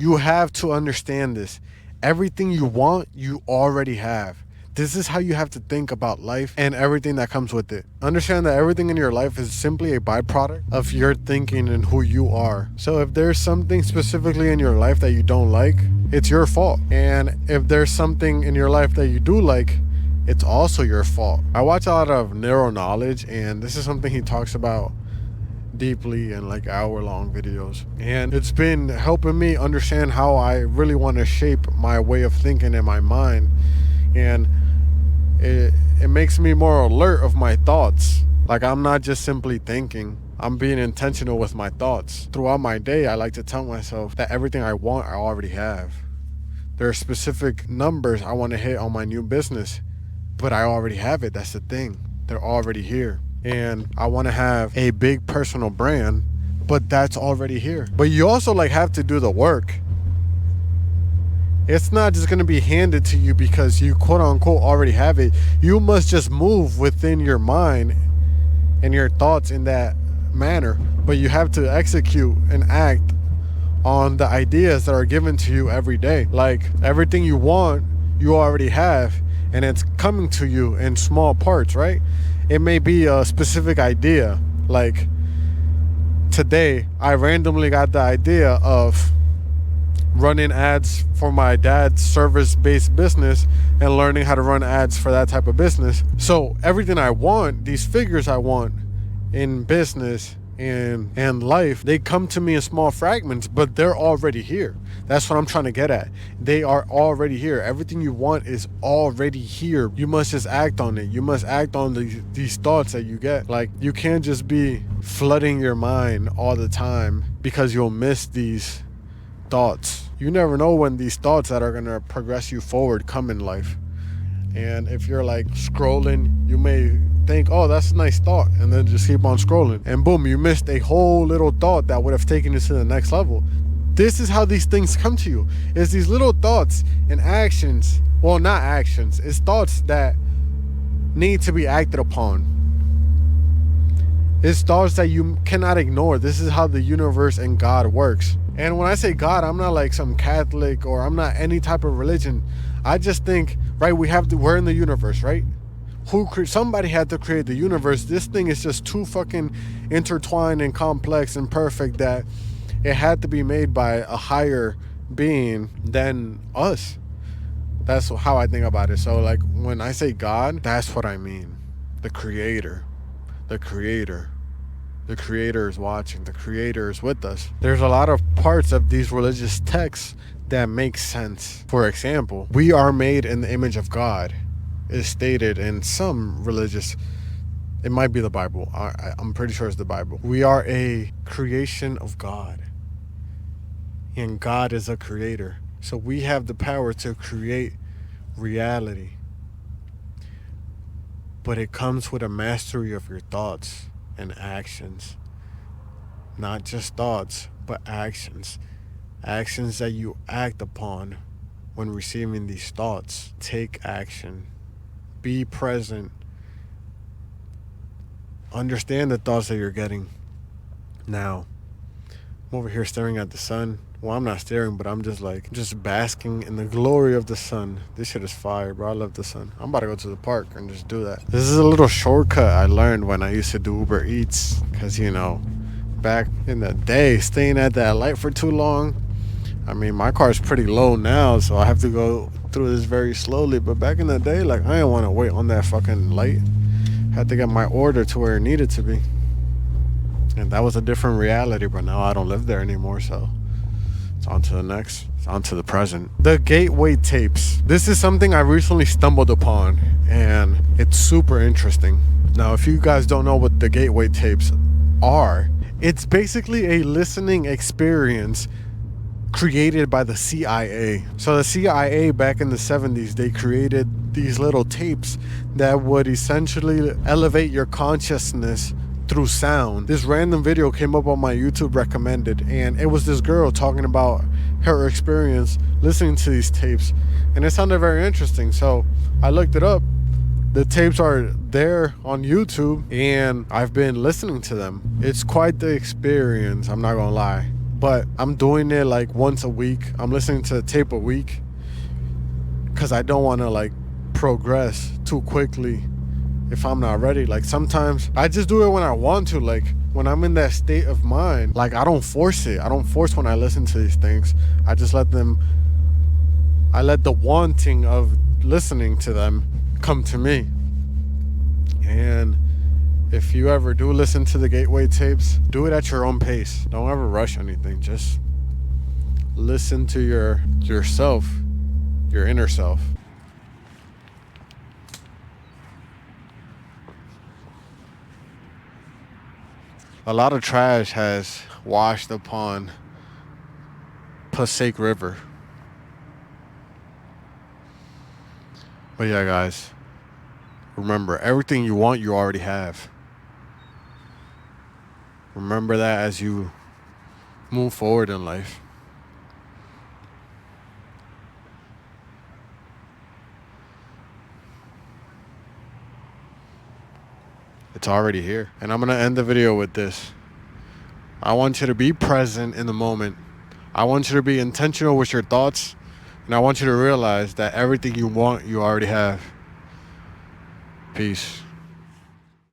You have to understand this. Everything you want, you already have. This is how you have to think about life and everything that comes with it. Understand that everything in your life is simply a byproduct of your thinking and who you are. So if there's something specifically in your life that you don't like, it's your fault. And if there's something in your life that you do like, it's also your fault. I watch a lot of neural knowledge, and this is something he talks about deeply in like hour-long videos, and it's been helping me understand how I really want to shape my way of thinking in my mind. And it makes me more alert of my thoughts. Like, I'm not just simply thinking, I'm being intentional with my thoughts. Throughout my day, I like to tell myself that everything I want, I already have. There are specific numbers I want to hit on my new business, but I already have it. That's the thing. They're already here. And I want to have a big personal brand, but that's already here. But you also like have to do the work. It's not just going to be handed to you because you quote unquote already have it. You must just move within your mind and your thoughts in that manner. But you have to execute and act on the ideas that are given to you every day. Like, everything you want, you already have, and it's coming to you in small parts, right? It may be a specific idea. Like, today, I randomly got the idea of running ads for my dad's service-based business and learning how to run ads for that type of business. So everything I want, these figures I want in business and life, they come to me in small fragments, but they're already here. That's what I'm trying to get at. They are already here. Everything you want is already here. You must just act on it. You must act on these thoughts that you get. Like, you can't just be flooding your mind all the time, because you'll miss these thoughts. You never know when these thoughts that are going to progress you forward come in life. And if you're like scrolling, you may think, oh, that's a nice thought, and then just keep on scrolling, and boom, you missed a whole little thought that would have taken you to the next level. This is how these things come to you. It's these little thoughts and actions. Well, not actions. It's thoughts that need to be acted upon. It's thoughts that you cannot ignore. This is how the universe and God works. And when I say God, I'm not like some Catholic, or I'm not any type of religion. I just think, right, we're in the universe, right? Somebody had to create the universe. This thing is just too fucking intertwined and complex and perfect that it had to be made by a higher being than us. That's how I think about it. So like, when I say God, that's what I mean. The creator. The creator. The creator is watching. The creator is with us. There's a lot of parts of these religious texts that make sense. For example, we are made in the image of God is stated in some religious, it might be the Bible. I'm pretty sure it's the Bible. We are a creation of God, and God is a creator. So we have the power to create reality. But it comes with a mastery of your thoughts and actions. Not just thoughts, but actions. Actions that you act upon when receiving these thoughts. Take action. Be present. Understand the thoughts that you're getting. Now, I'm over here staring at the sun. Well, I'm not staring, but I'm just basking in the glory of the sun. This shit is fire, bro. I love the sun. I'm about to go to the park and just do that. This is a little shortcut I learned when I used to do Uber Eats. Because, back in the day, staying at that light for too long. I mean, my car is pretty low now, so I have to go through this very slowly. But back in the day, like, I didn't want to wait on that fucking light. Had to get my order to where it needed to be. And that was a different reality, but now I don't live there anymore, so it's on to the next. It's on to the present. The gateway tapes. This is something I recently stumbled upon, and it's super interesting. Now, if you guys don't know what the gateway tapes are, it's basically a listening experience created by the CIA. So the CIA back in the 70s, they created these little tapes that would essentially elevate your consciousness through sound. This random video came up on my YouTube recommended, and it was this girl talking about her experience listening to these tapes, and it sounded very interesting. So I looked it up. The tapes are there on YouTube, and I've been listening to them. It's quite the experience, I'm not gonna lie. but I'm doing it like once a week. I'm listening to a tape a week because I don't want to like progress too quickly if I'm not ready. Like sometimes I just do it when I want to, like when I'm in that state of mind. Like I don't force it. I don't force when I listen to these things. I just let the wanting of listening to them come to me. And if you ever do listen to the Gateway tapes, do it at your own pace. Don't ever rush anything. Just listen to yourself, your inner self. A lot of trash has washed upon Passaic River. But yeah, guys, remember, everything you want, you already have. Remember that as you move forward in life. It's already here. And I'm going to end the video with this. I want you to be present in the moment. I want you to be intentional with your thoughts. And I want you to realize that everything you want, you already have. Peace.